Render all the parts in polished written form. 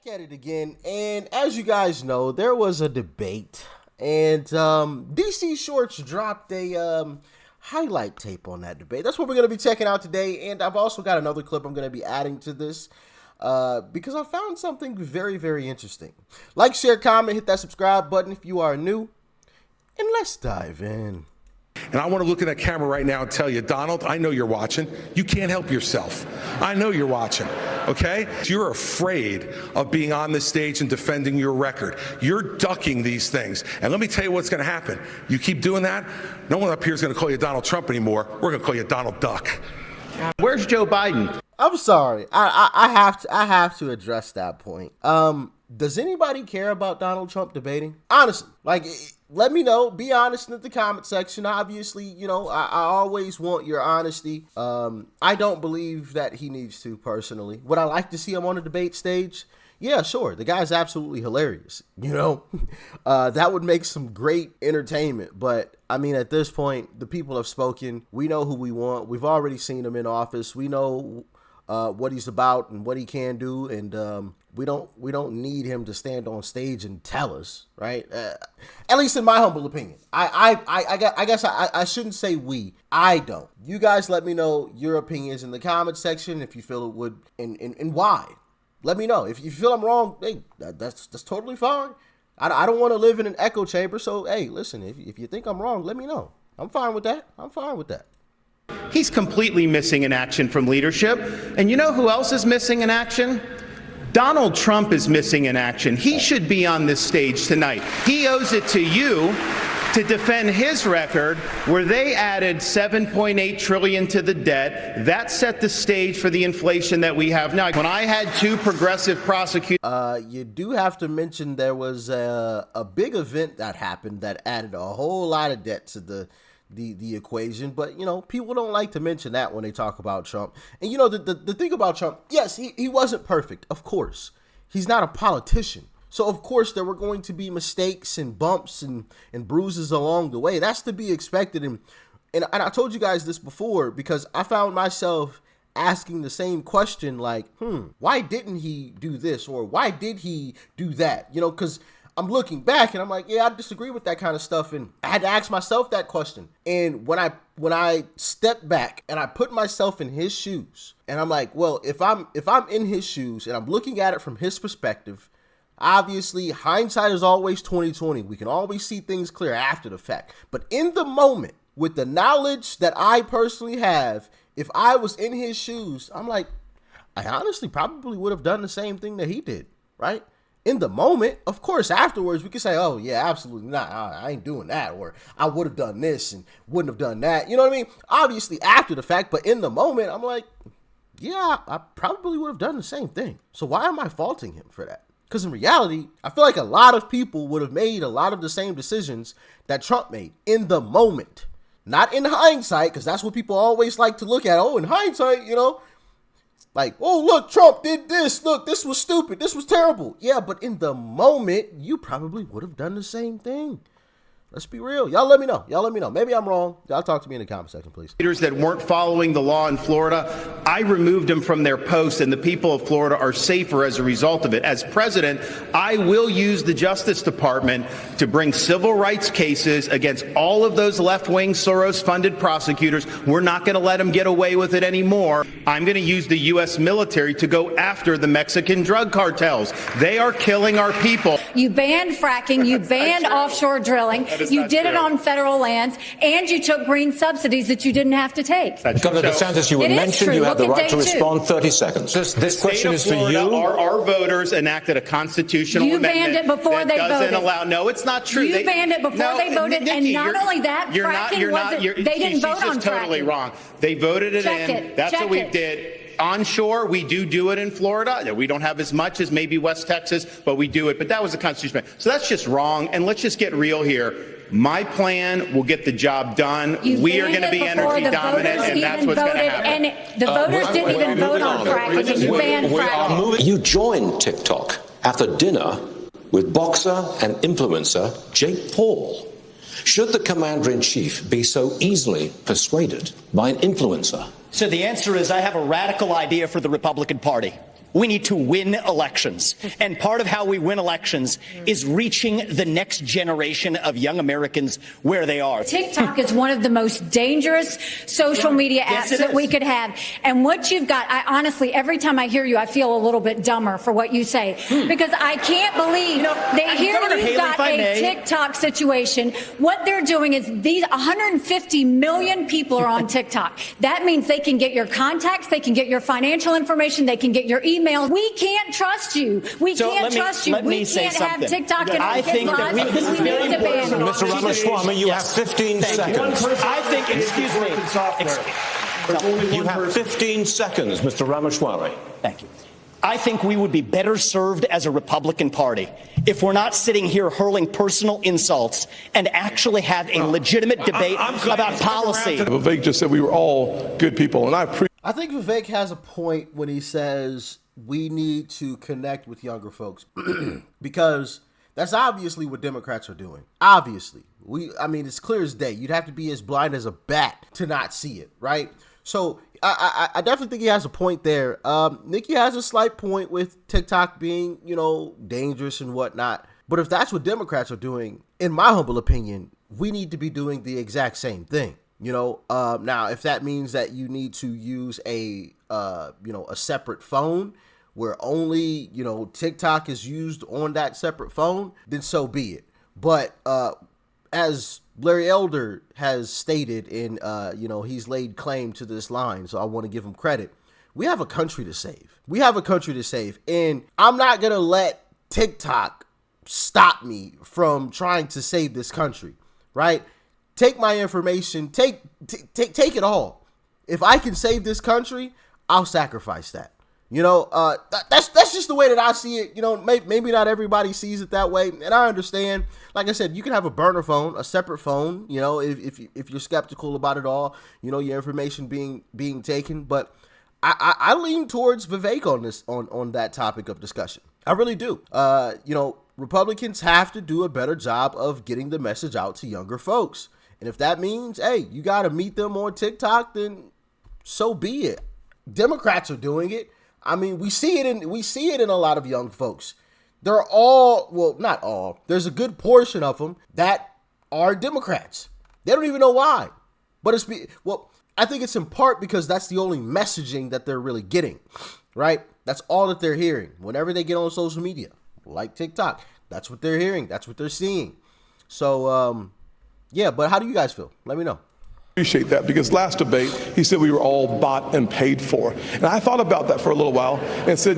Back at it again, and as you guys know, there was a debate, and DC Shorts dropped a highlight tape on that debate. That's what we're going to be checking out today, and I've also got another clip I'm going to be adding to this because I found something very, very interesting. Like, share, comment, hit that subscribe button if you are new, and let's dive in. And I want to look at that camera right now and tell you, Donald, I know you're watching. You can't help yourself. I know you're watching, okay? You're afraid of being on the stage and defending your record. You're ducking these things. And let me tell you what's going to happen. You keep doing that, no one up here is going to call you Donald Trump anymore. We're going to call you Donald Duck. Where's Joe Biden? I'm sorry. I have to address that point. Does anybody care about Donald Trump debating? Honestly, like, let me know. Be honest in the comment section. Obviously, you know, I always want your honesty. I don't believe that he needs to, personally. Would I like to see him on a debate stage? Yeah, sure. The guy's absolutely hilarious. You know, that would make some great entertainment. But I mean, at this point, the people have spoken. We know who we want. We've already seen him in office. We know what he's about and what he can do, and we don't need him to stand on stage and tell us, right? At least in my humble opinion. I guess I shouldn't say we. I don't. You guys let me know your opinions in the comment section if you feel it would, and why. Let me know. If you feel I'm wrong, hey, that's totally fine. I don't want to live in an echo chamber, so hey, listen, if you think I'm wrong, let me know. I'm fine with that. I'm fine with that. He's completely missing in action from leadership. And you know who else is missing in action? Donald Trump is missing in action. He should be on this stage tonight. He owes it to you to defend his record where they added $7.8 trillion to the debt. That set the stage for the inflation that we have now. When I had two progressive prosecutors... You do have to mention there was a big event that happened that added a whole lot of debt to the equation, but you know, people don't like to mention that when they talk about Trump. And you know, the thing about Trump, yes, he wasn't perfect, of course. He's not a politician. So of course there were going to be mistakes and bumps and bruises along the way. That's to be expected. And I told you guys this before because I found myself asking the same question, like, why didn't he do this? Or why did he do that? You know, because I'm looking back and I'm like, yeah, I disagree with that kind of stuff. And I had to ask myself that question. And when I stepped back and I put myself in his shoes, and I'm like, well, if I'm in his shoes and I'm looking at it from his perspective, obviously hindsight is always 20/20. We can always see things clear after the fact. But in the moment, with the knowledge that I personally have, if I was in his shoes, I'm like, I honestly probably would have done the same thing that he did, right? In the moment, of course, afterwards, we can say, oh, yeah, absolutely not. I ain't doing that. Or I would have done this and wouldn't have done that. You know what I mean? Obviously, after the fact, but in the moment, I'm like, yeah, I probably would have done the same thing. So why am I faulting him for that? Because in reality, I feel like a lot of people would have made a lot of the same decisions that Trump made in the moment. Not in hindsight, because that's what people always like to look at. Oh, in hindsight, you know. Like, oh, look, Trump did this. Look, this was stupid. This was terrible. Yeah, but in the moment, you probably would have done the same thing. Let's be real. Y'all let me know. Y'all let me know. Maybe I'm wrong. Y'all talk to me in the comment section, please. Leaders that weren't following the law in Florida, I removed them from their posts, and the people of Florida are safer as a result of it. As president, I will use the Justice Department to bring civil rights cases against all of those left-wing Soros-funded prosecutors. We're not going to let them get away with it anymore. I'm going to use the U.S. military to go after the Mexican drug cartels. They are killing our people. You banned fracking. You banned offshore drilling. You did it on federal lands, and you took green subsidies that you didn't have to take. Governor DeSantis, you were mentioned. You have the right to respond. 30 seconds. This question is for you. Our voters enacted a constitutional amendment. You banned it before they voted. No, it's not true. You banned it before they voted, and not only that, fracking wasn't. They didn't vote on fracking. She's just totally wrong. They voted it in. That's what we did. Onshore, we do it in Florida. We don't have as much as maybe West Texas, but we do it. But that was a constitutional. So that's just wrong. And let's just get real here. My plan will get the job done. We are going to be energy dominant, and that's what's going to happen. And the voters didn't even vote on fracking, and you banned fracking. You joined TikTok after dinner with boxer and influencer Jake Paul. Should the commander-in-chief be so easily persuaded by an influencer? So the answer is I have a radical idea for the Republican Party. We need to win elections. And part of how we win elections is reaching the next generation of young Americans where they are. TikTok is one of the most dangerous social media apps that we could have. And what you've got, I honestly, every time I hear you, I feel a little bit dumber for what you say. Because I can't believe that here you've got a TikTok situation. What they're doing is these 150 million people are on TikTok. That means they can get your contacts, they can get your financial information, they can get your emails. We can't trust you. We can't trust you. We can't have TikTok in our kids' lives. We need to ban it. Mr. Ramaswamy, you have 15 seconds. I think, excuse me. You have 15 seconds, Mr. Ramaswamy. Thank you. I think we would be better served as a Republican Party if we're not sitting here hurling personal insults and actually have a legitimate debate about policy. Vivek just said we were all good people, and I think Vivek has a point when he says we need to connect with younger folks because that's obviously what Democrats are doing. Obviously. I mean, it's clear as day. You'd have to be as blind as a bat to not see it, right? So I definitely think he has a point there. Nikki has a slight point with TikTok being, dangerous and whatnot. But if that's what Democrats are doing, in my humble opinion, we need to be doing the exact same thing. Now, if that means that you need to use a separate phone where only, TikTok is used on that separate phone, then so be it. But as Larry Elder has stated in, he's laid claim to this line, so I want to give him credit. We have a country to save. And I'm not going to let TikTok stop me from trying to save this country, right? Take my information, take it all. If I can save this country, I'll sacrifice that. That's just the way that I see it. Maybe not everybody sees it that way, and I understand. Like I said, you can have a burner phone, a separate phone. If you're skeptical about it all, your information being taken. But I lean towards Vivek on this on that topic of discussion. I really do. Republicans have to do a better job of getting the message out to younger folks, and if that means, hey, you got to meet them on TikTok, then so be it. Democrats are doing it. I mean, we see it in a lot of young folks. They're all, well, not all. There's a good portion of them that are Democrats. They don't even know why. But I think it's in part because that's the only messaging that they're really getting, right? That's all that they're hearing. Whenever they get on social media, like TikTok, that's what they're hearing. That's what they're seeing. So, but how do you guys feel? Let me know. Appreciate that, because last debate he said we were all bought and paid for, and I thought about that for a little while and said,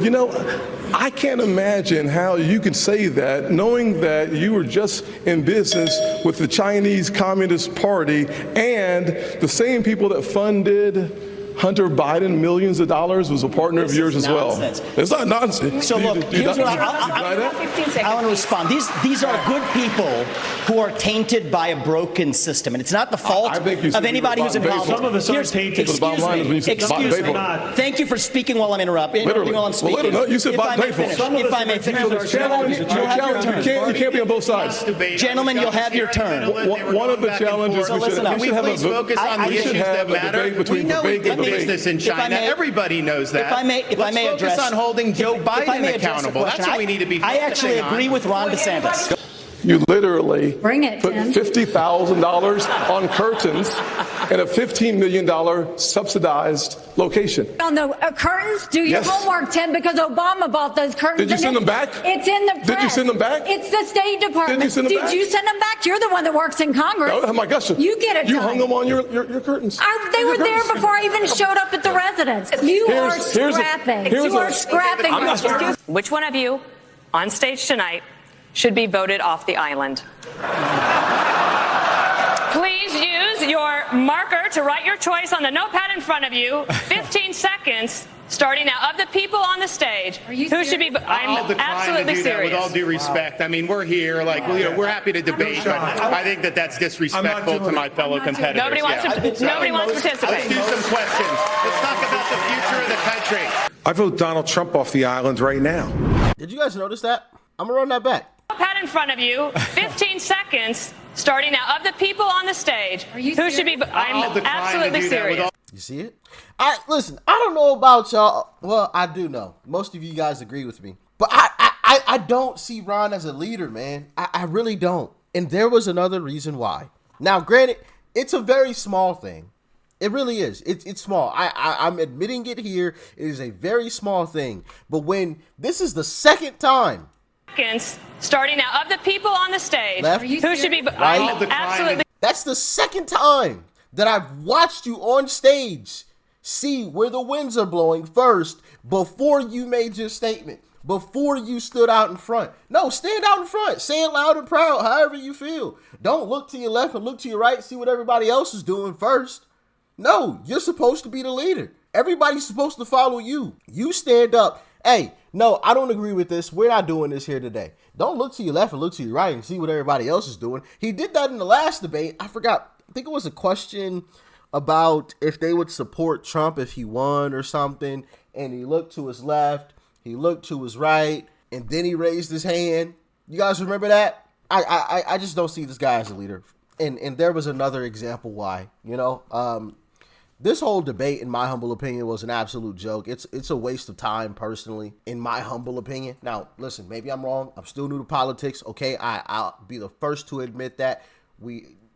I can't imagine how you could say that knowing that you were just in business with the Chinese Communist Party and the same people that funded Hunter Biden millions of dollars was a partner of yours as well. It's not nonsense. So look, here's what I want to respond. These are good people who are tainted by a broken system, and it's not the fault of anybody who's involved. Some of us are tainted. Excuse me. Thank you for speaking while I'm interrupting. While I'm speaking. You said bought and paid for. If I may finish, you can't be on both sides. Gentlemen, you'll have your turn. One of the challenges we should have please focus on the issues that matter. We know we did business in China. Everybody knows that. If I may address, focus on holding Joe Biden accountable. That's what we need to be focusing on. I actually agree with Ron DeSantis. You literally put Tim. $50,000 on curtains in a $15 million subsidized location. On the curtains, do your homework, Tim, because Obama bought those curtains. Did you send them back? It's in the press. Did you send them back? It's the State Department. Did you send them back? Did you send them back? You're the one that works in Congress. Oh my gosh. You get it You done. hung them on your curtains. They were there before I even showed up at the residence. You are scrapping. You are scrapping. Which one of you on stage tonight should be voted off the island? Please use your marker to write your choice on the notepad in front of you. 15 seconds, starting now. Of the people on the stage, who should be? I'm absolutely serious. With all due respect, I mean, we're here, we're happy to debate, but I think that's disrespectful to my fellow competitors. Nobody wants to participate. Let's do some questions. Let's talk about the future of the country. I vote Donald Trump off the island right now. Did you guys notice that? I'm gonna run that back. Notepad in front of you. 15 seconds, starting now. Of the people on the stage, who should be? I'm absolutely serious. You see it? Listen, I don't know about y'all. Well, I do know. Most of you guys agree with me. But I don't see Ron as a leader, man. I really don't. And there was another reason why. Now, granted, it's a very small thing. It really is. It's small. I'm admitting it here. It is a very small thing. But when this is the second time. Starting now, of the people on the stage, who should be right? Absolutely. That's the second time that I've watched you on stage see where the winds are blowing first before you made your statement, before you stood out in front. No, stand out in front. Say it loud and proud, however you feel. Don't look to your left and look to your right, see what everybody else is doing first. No, you're supposed to be the leader. Everybody's supposed to follow you. You stand up. Hey, no, I don't agree with this. We're not doing this here today. Don't look to your left and look to your right and see what everybody else is doing. He did that in the last debate. I forgot. I think it was a question about if they would support Trump if he won or something. And he looked to his left. He looked to his right. And then he raised his hand. You guys remember that? I just don't see this guy as a leader. And there was another example why, this whole debate, in my humble opinion, was an absolute joke. It's a waste of time, personally, in my humble opinion. Now, listen, maybe I'm wrong. I'm still new to politics. Okay, I'll be the first to admit that.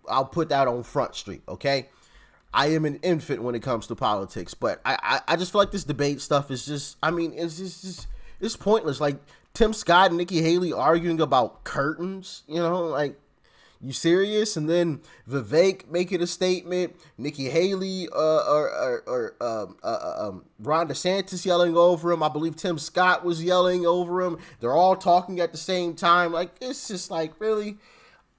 I'll put that on Front Street. Okay, I am an infant when it comes to politics, but I just feel like this debate stuff is just. I mean, it's pointless. Like Tim Scott and Nikki Haley arguing about curtains. Like. You serious? And then Vivek making a statement, Nikki Haley or Ron DeSantis yelling over him. I believe Tim Scott was yelling over him. They're all talking at the same time. Like, it's just like, really?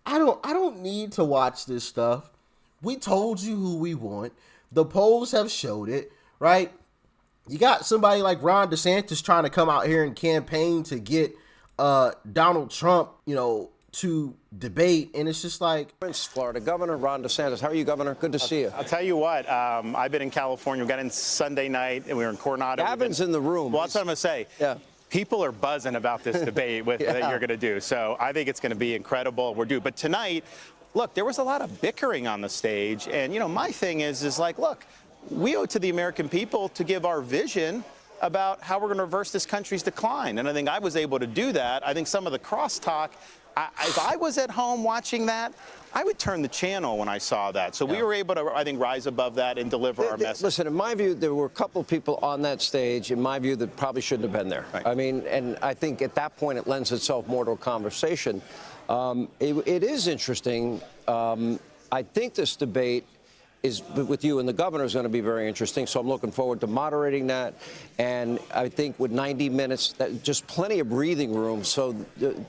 I don't need to watch this stuff. We told you who we want. The polls have showed it, right? You got somebody like Ron DeSantis trying to come out here and campaign to get Donald Trump, to debate, and it's just like Florida Governor Ron DeSantis. How are you, Governor? Good to see you. I'll tell you what. I've been in California. We got in Sunday night, and we were in Coronado. Gavin's in the room. Well, that's what I'm going to say. Yeah. People are buzzing about this debate that you're going to do. So I think it's going to be incredible. We're due. But tonight, look, there was a lot of bickering on the stage, and my thing is like, look, we owe it to the American people to give our vision about how we're going to reverse this country's decline, and I think I was able to do that. I think some of the crosstalk. If I was at home watching that, I would turn the channel when I saw that. So we were able to, I think, rise above that and deliver our message. Listen, in my view, there were a couple of people on that stage, in my view, that probably shouldn't have been there. Right. I mean, and I think at that point it lends itself more to a conversation. It is interesting. I think this debate is with you and the governor is going to be very interesting. So I'm looking forward to moderating that. And I think with 90 minutes, just plenty of breathing room. So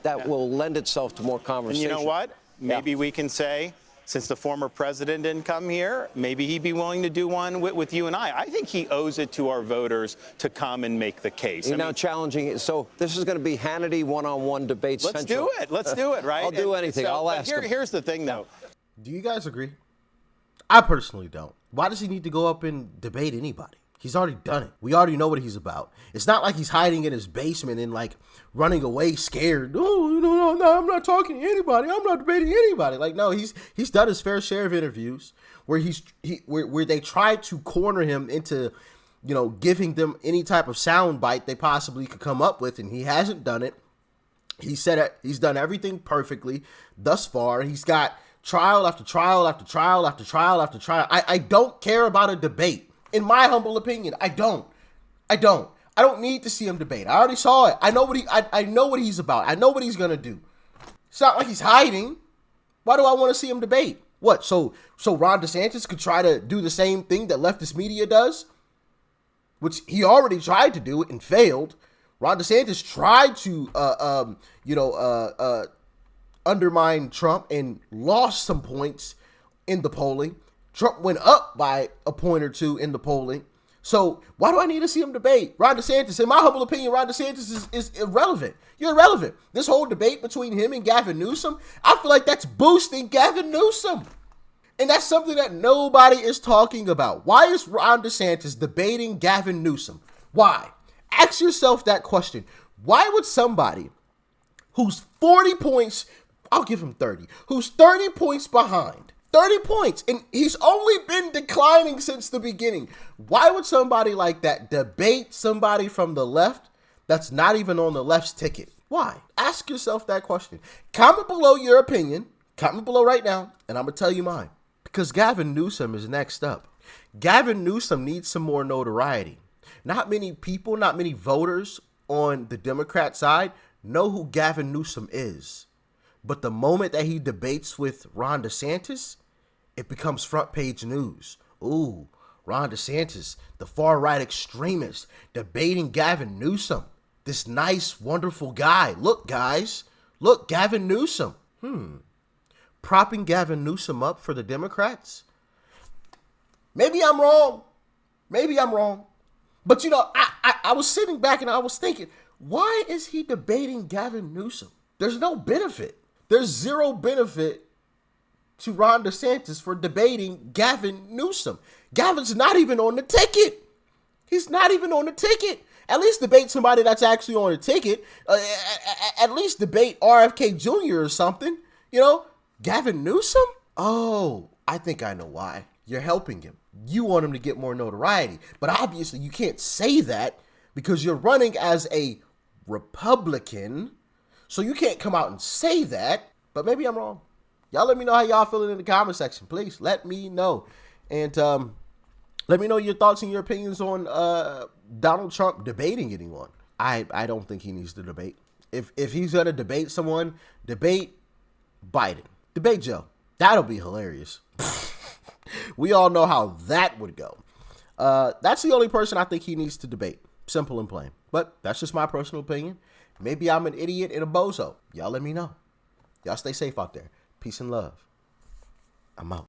that will lend itself to more conversation. And you know what? Maybe we can say, since the former president didn't come here, maybe he'd be willing to do one with you and I. I think he owes it to our voters to come and make the case. You're now challenging it. So this is going to be Hannity one-on-one debate Let's central. do it. Let's do it, right? I'll do anything. I'll ask him. Here's the thing, though. Do you guys agree? I personally don't. Why does he need to go up and debate anybody? He's already done it. We already know what he's about. It's not like he's hiding in his basement and like running away scared. Oh, no, I'm not talking to anybody. I'm not debating anybody. Like, no, he's done his fair share of interviews where where they try to corner him into, giving them any type of sound bite they possibly could come up with, and he hasn't done it. He said he's done everything perfectly thus far. He's got trial after trial after trial after trial after trial. I don't care about a debate. In my humble opinion, I don't need to see him debate. I already saw it. I know what he's about. I know what he's gonna do. It's not like he's hiding. Why do I want to see him debate? What? So Ron DeSantis could try to do the same thing that leftist media does, which he already tried to do and failed. Ron DeSantis tried to undermine Trump and lost some points in the polling. Trump went up by a point or two in the polling. So why do I need to see him debate? Ron DeSantis, in my humble opinion, Ron DeSantis is irrelevant. You're irrelevant. This whole debate between him and Gavin Newsom, I feel like that's boosting Gavin Newsom. And that's something that nobody is talking about. Why is Ron DeSantis debating Gavin Newsom? Why? Ask yourself that question. Why would somebody who's 40 points, I'll give him 30, who's 30 points behind 30 points. And he's only been declining since the beginning. Why would somebody like that debate somebody from the left that's not even on the left's ticket? Why? Ask yourself that question. Comment below your opinion. Comment below right now, and I'm going to tell you mine. Because Gavin Newsom is next up. Gavin Newsom needs some more notoriety. Not many people, not many voters on the Democrat side know who Gavin Newsom is. But the moment that he debates with Ron DeSantis, it becomes front page news. Ooh, Ron DeSantis, the far right extremist, debating Gavin Newsom. This nice, wonderful guy. Look, guys. Look, Gavin Newsom. Propping Gavin Newsom up for the Democrats? Maybe I'm wrong. Maybe I'm wrong. But, I was sitting back and I was thinking, why is he debating Gavin Newsom? There's no benefit. There's zero benefit to Ron DeSantis for debating Gavin Newsom. Gavin's not even on the ticket. He's not even on the ticket. At least debate somebody that's actually on the ticket. At least debate RFK Jr. or something. Gavin Newsom? Oh, I think I know why. You're helping him. You want him to get more notoriety. But obviously you can't say that because you're running as a Republican. So you can't come out and say that. But maybe I'm wrong. Y'all let me know how y'all feeling in the comment section. Please let me know. And let me know your thoughts and your opinions on Donald Trump debating anyone. I don't think he needs to debate. If he's going to debate someone, debate Biden. Debate Joe. That'll be hilarious. We all know how that would go. That's the only person I think he needs to debate. Simple and plain. But that's just my personal opinion. Maybe I'm an idiot and a bozo. Y'all let me know. Y'all stay safe out there. Peace and love. I'm out.